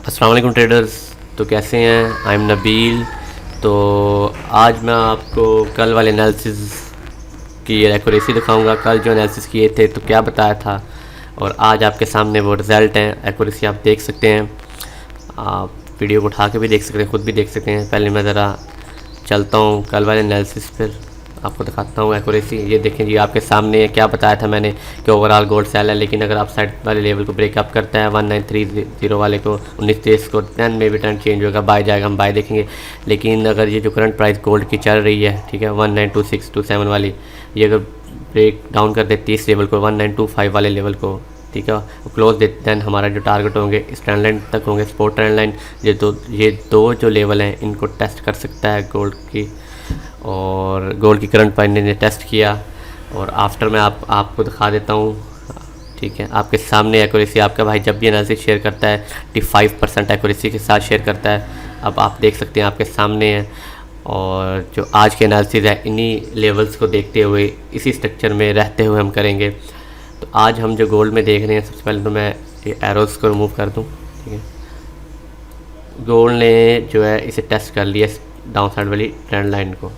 अस्सलाम वालेकुम ट्रेडर्स। तो कैसे हैं? I am Nabeel. तो आज मैं आपको कल वाले एनालिसिस की एक्यूरेसी दिखाऊंगा। कल जो एनालिसिस किए थे तो क्या बताया था, और आज आपके सामने वो रिज़ल्ट हैं। एक्यूरेसी आप देख सकते हैं, आप वीडियो को उठा के भी देख सकते हैं, ख़ुद भी देख सकते हैं। पहले मैं ज़रा चलता हूँ कल वाले एनालिसिस पर आपको दिखाता हूँ एक्यूरेसी। ये देखें जी, आपके सामने क्या बताया था मैंने कि ओवरऑल गोल्ड सेल है, लेकिन अगर आप साइड वाले लेवल को ब्रेकअप करता है 1930 वाले को 1923 को 10 में भी टर्न चेंज होगा, बाय जाएगा, हम बाय देखेंगे। लेकिन अगर ये जो करंट प्राइस गोल्ड की चल रही है, ठीक है, 192627 वाली, ये अगर ब्रेक डाउन कर देती है इस लेवल को 1925 वाले लेवल को, ठीक है, क्लोज देते दैन हमारा जो टारगेट होंगे इस ट्रेंड लाइन तक होंगे, सपोर्ट ट्रेंड लाइन। ये दो जो लेवल हैं इनको टेस्ट कर सकता है गोल्ड की, और गोल्ड की करंट प्राइस ने टेस्ट किया। और आफ्टर में आपको दिखा देता हूँ, ठीक है, आपके सामने एक्यूरेसी। आपका भाई जब भी एनालिसिस शेयर करता है 85% एक्यूरेसी के साथ शेयर करता है। अब आप देख सकते हैं आपके सामने है, और जो आज के एनालिसिस है इन्हीं लेवल्स को देखते हुए इसी स्ट्रक्चर में रहते हुए हम करेंगे। तो आज हम जो गोल्ड में देख रहे हैं, सबसे पहले तो मैं ये एरोज़ को रिमूव कर दूँ, ठीक है। गोल्ड ने जो है इसे टेस्ट कर लिया, डाउन साइड वाली ट्रेंड लाइन को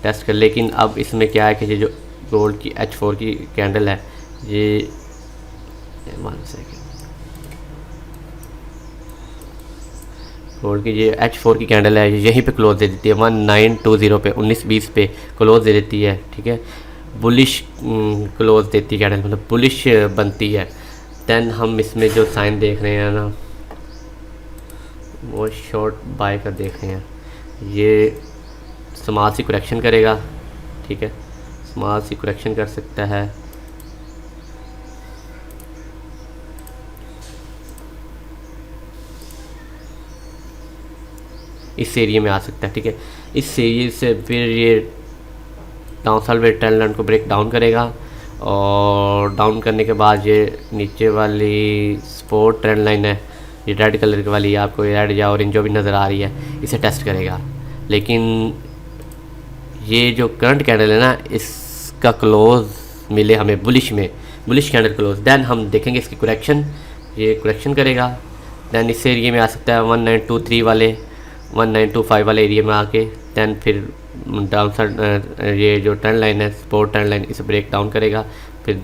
टेस्ट कर, लेकिन अब इसमें क्या है कि ये जो गोल्ड की H4 की कैंडल है, ये 1 सेकेंड, गोल्ड की ये H4 की कैंडल है, यहीं पे क्लोज दे देती है 1920 पे, 1920 पे क्लोज दे देती है, ठीक है। बुलिश क्लोज देती है कैंडल, मतलब बुलिश बनती है। देन हम इसमें जो साइन देख रहे हैं ना, वो शॉर्ट बाय का देख रहे हैं। ये स्मॉल सी करेक्शन करेगा, ठीक है, स्मॉल सी करेक्शन कर सकता है। इस एरिया में आ सकता है, ठीक है। इस एरिया से फिर ये डाउन साइड ट्रेंड लाइन को ब्रेक डाउन करेगा, और डाउन करने के बाद ये नीचे वाली सपोर्ट ट्रेंड लाइन है, ये रेड कलर की वाली, आपको रेड या ऑरेंज जो भी नज़र आ रही है, इसे टेस्ट करेगा। लेकिन ये जो करंट कैंडल है ना, इसका क्लोज मिले हमें बुलिश में, बुलिश कैंडल क्लोज, देन हम देखेंगे इसकी करेक्शन। ये करेक्शन करेगा, देन इस एरिया में आ सकता है 1923 वाले 1925 वाले एरिया में आके, देन फिर डाउन साइड ये जो ट्रेंड लाइन है, सपोर्ट ट्रेंड लाइन, इसे ब्रेक डाउन करेगा। फिर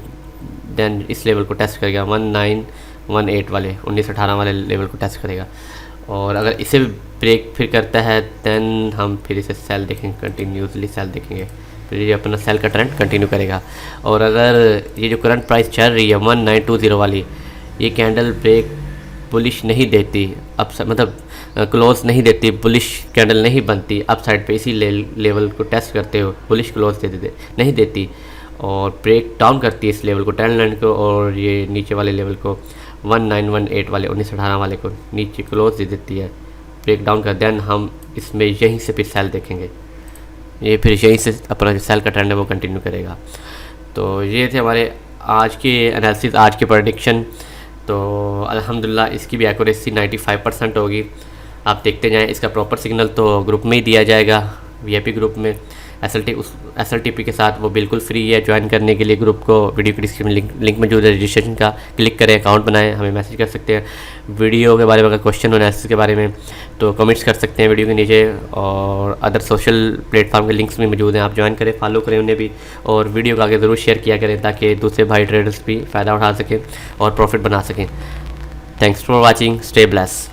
देन इस लेवल को टेस्ट करेगा 1918 वाले 1918 वाले लेवल को टेस्ट करेगा। और अगर इसे ब्रेक फिर करता है, देन हम फिर इसे सेल देखेंगे, कंटिन्यूसली सेल देखेंगे, फिर ये अपना सेल का ट्रेंड कंटिन्यू करेगा। और अगर ये जो करंट प्राइस चल रही है 1920 वाली, ये कैंडल ब्रेक बुलिश नहीं देती, अब मतलब क्लोज नहीं देती, बुलिश कैंडल नहीं बनती अप साइड पे, इसी लेवल को टेस्ट करते हो बुलिश क्लोज नहीं देती, और ब्रेक डाउन करती है इस लेवल को, ट्रेंड लाइन को, और ये नीचे वाले लेवल को 1918 वाले 1918 वाले को नीचे क्लोज दे देती है, ब्रेक डाउन कर, देन हम इसमें यहीं से फिर सेल देखेंगे। ये फिर यहीं से अपना जो सेल का ट्रेंड है वो कंटिन्यू करेगा। तो ये थे हमारे आज के एनालिसिस, आज के प्रेडिक्शन। तो अल्हम्दुलिल्लाह इसकी भी एक्यूरेसी 95% होगी। आप देखते जाएं। इसका प्रॉपर सिग्नल तो ग्रुप में ही दिया जाएगा, VIP ग्रुप में। SLTP के साथ वो बिल्कुल फ्री है। ज्वाइन करने के लिए ग्रुप को वीडियो की डिस्क्रिप्शन लिंक मौजूद है, रजिस्ट्रेशन का क्लिक करें, अकाउंट बनाएं, हमें मैसेज कर सकते हैं। वीडियो के बारे में अगर क्वेश्चन हो एनालिसिस के बारे में तो कमेंट्स कर सकते हैं वीडियो के नीचे, और अदर सोशल प्लेटफॉर्म के लिंक्स भी मौजूद हैं, आप ज्वाइन करें, फॉलो करें उन्हें भी, और वीडियो को आगे ज़रूर शेयर किया करें ताकि दूसरे भाई ट्रेडर्स भी फ़ायदा उठा सकें और प्रॉफिट बना सकें। Thanks for watching, stay bless.